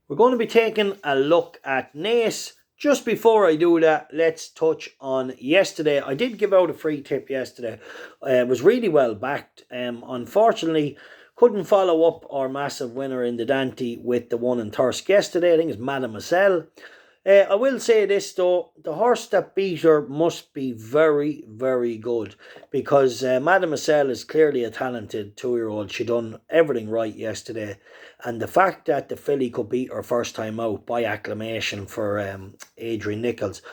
We're going to be taking a look at Naas. Just before I do that, let's touch on yesterday. I did give out a free tip yesterday. It was really well backed. Unfortunately, couldn't follow up our massive winner in the Dante with the one in Thirsk yesterday. I think it's Mademoiselle. I will say this though, the horse that beat her must be very, very good because Mademoiselle is clearly a talented 2-year-old. She done everything right yesterday, and the fact that the filly could beat her first time out by acclamation for Adrian Nichols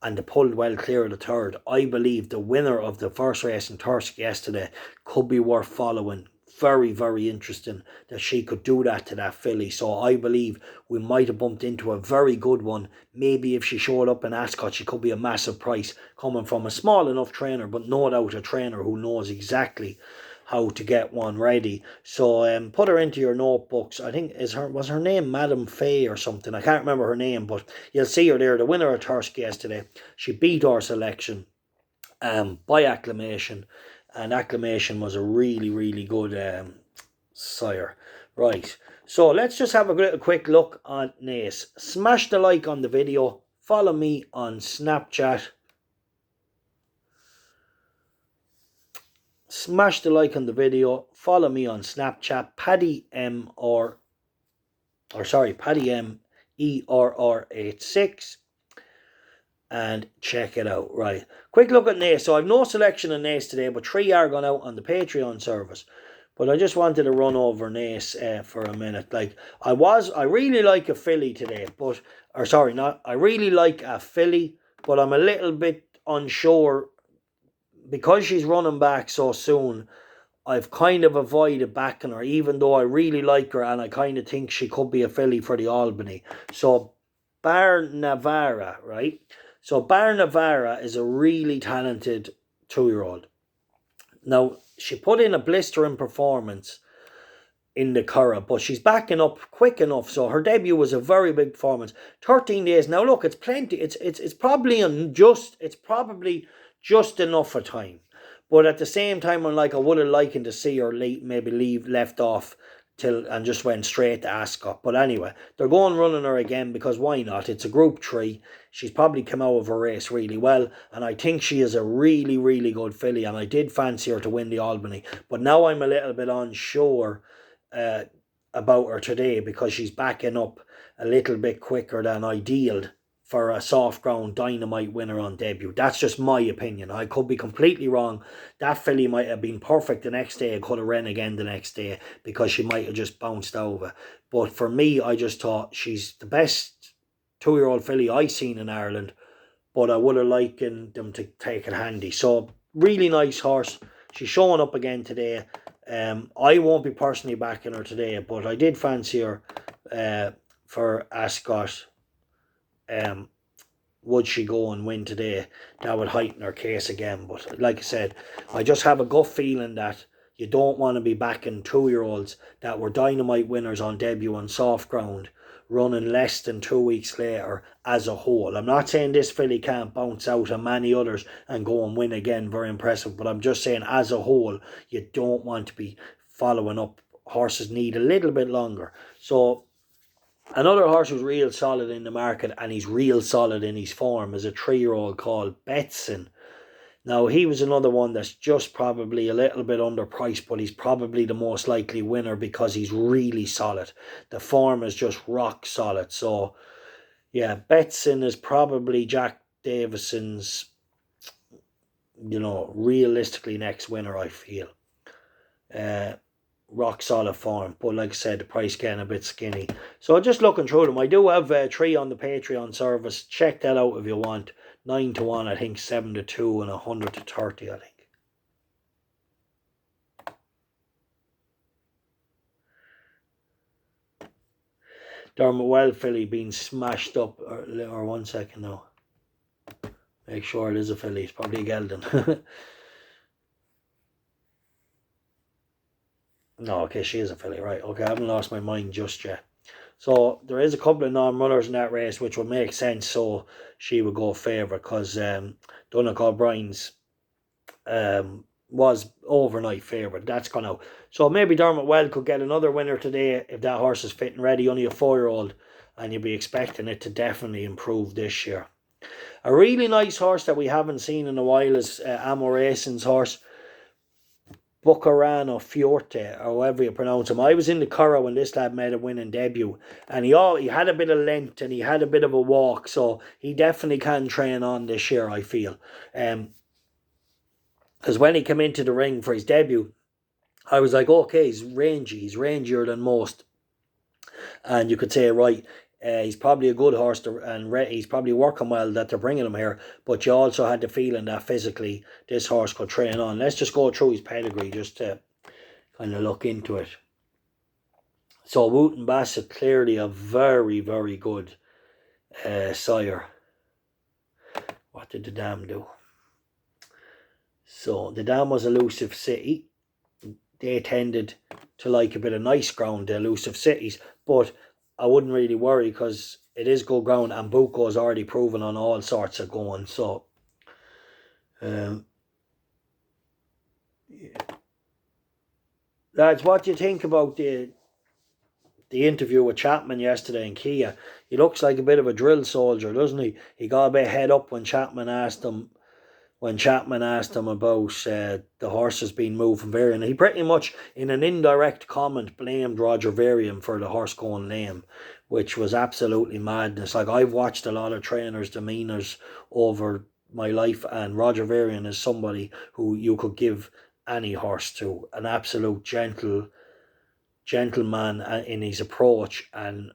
and they pulled well clear of the third, I believe the winner of the first race in Thirsk yesterday could be worth following. Very, very interesting that she could do that to that filly. So I believe we might have bumped into a very good one. Maybe if she showed up in Ascot, she could be a massive price coming from a small enough trainer, but no doubt a trainer who knows exactly how to get one ready. So put her into your notebooks. I think was her name Madame Fay or something. I can't remember her name, but you'll see her there. The winner of Thirsk yesterday. She beat our selection by acclamation, and acclamation was a really, really good sire. Right, so let's just have a quick look on Naas. Smash the like on the video. Follow me on Snapchat. Smash the like on the video. Follow me on Snapchat. Paddy M Paddy M ERR86. And check it out. Right, quick look at Naas. So I've no selection in Naas today, but 3 are gone out on the Patreon service. But I just wanted to run over Naas for a minute. Like I really like a filly today, I really like a filly, but I'm a little bit unsure because she's running back so soon. I've kind of avoided backing her, even though I really like her and I kind of think she could be a filly for the Albany. So Bar Navarra, right? So Bar Navarra is a really talented 2-year-old. Now, she put in a blistering performance in the Curragh, but she's backing up quick enough. So her debut was a very big performance. 13 days. Now look, it's plenty. It's probably just enough of time. But at the same time, I would have liked to see her left off and just went straight to Ascot. But anyway, they're going running her again because why not? It's a Group 3. She's probably come out of her race really well, and I think she is a really, really good filly, and I did fancy her to win the Albany. But now I'm a little bit unsure about her today because she's backing up a little bit quicker than ideal for a soft ground dynamite winner on debut. That's just my opinion. I could be completely wrong. That filly might have been perfect the next day. I could have ran again the next day because she might have just bounced over. But for me, I just thought she's the best 2-year-old filly I've seen in Ireland. But I would have liked them to take it handy. So really nice horse. She's showing up again today. I won't be personally backing her today, but I did fancy her for Ascot. Would she go and win today? That would heighten her case again. But like I said, I just have a gut feeling that you don't want to be backing 2-year-olds that were dynamite winners on debut on soft ground running less than 2 weeks later as a whole. I'm not saying this filly can't bounce out and many others and go and win again, very impressive, but I'm just saying as a whole, you don't want to be following up. Horses need a little bit longer. So another horse who's real solid in the market and he's real solid in his form is a 3-year-old called Betson. Now, he was another one that's just probably a little bit underpriced, but he's probably the most likely winner because he's really solid. The form is just rock solid. So, yeah, Betson is probably Jack Davison's, realistically next winner, I feel. Rock solid form, but like I said, the price getting a bit skinny. So just looking through them, I do have 3 on the Patreon service. Check that out if you want. 9 to 1, I think, 7 to 2, and 100 to 30, I think. Dermot Well filly being smashed up, or 1 second now. Make sure it is a filly. It's probably a gelding. No, okay, she is a filly, right? Okay, I haven't lost my mind just yet. So there is a couple of non-runners in that race, which would make sense. So she would go favourite because Donnacha O'Brien's was overnight favourite. That's gone out. So maybe Dermot Well could get another winner today if that horse is fit and ready. Only a 4-year-old. and you'll be expecting it to definitely improve this year. A really nice horse that we haven't seen in a while is Amo Racing's horse, Bucarano Fiorte, or however you pronounce him. I was in the Curragh when this lad made a winning debut, and he had a bit of length and he had a bit of a walk, so he definitely can train on this year, I feel. Because when he came into the ring for his debut, I was like, okay, he's rangy, he's rangier than most. And you could say, right, he's probably a good horse and he's probably working well that they're bringing him here. But you also had the feeling that physically this horse could train on. Let's just go through his pedigree just to kind of look into it. So Wooten Bassett, clearly a very, very good sire. What did the dam do? So the dam was Elusive City. They tended to like a bit of nice ground, the Elusive Cities, but I wouldn't really worry because it is good ground, and Buco's already proven on all sorts of going. So, yeah. Lads, what do you think about the interview with Chapman yesterday in Kia? He looks like a bit of a drill soldier, doesn't he? He got a bit head up when Chapman asked him about the horses being moved from Varian. He pretty much, in an indirect comment, blamed Roger Varian for the horse going lame, which was absolutely madness. Like, I've watched a lot of trainers' demeanours over my life, and Roger Varian is somebody who you could give any horse to. An absolute gentleman in his approach, and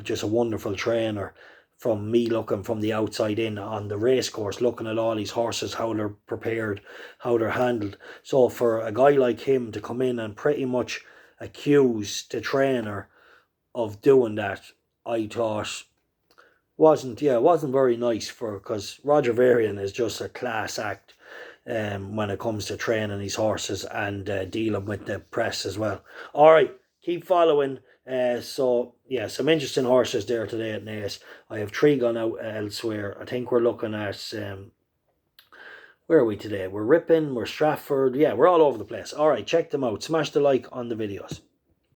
just a wonderful trainer. From me looking from the outside in on the race course, looking at all these horses, how they're prepared, how they're handled. So for a guy like him to come in and pretty much accuse the trainer of doing that, I thought wasn't very nice, because Roger Varian is just a class act when it comes to training these horses and dealing with the press as well. All right, keep following. So yeah, some interesting horses there today at Naas. I have 3 gone out elsewhere. I think we're looking at where are we today? We're Ripon, we're Stratford. Yeah, we're all over the place. All right, check them out. Smash the like on the videos.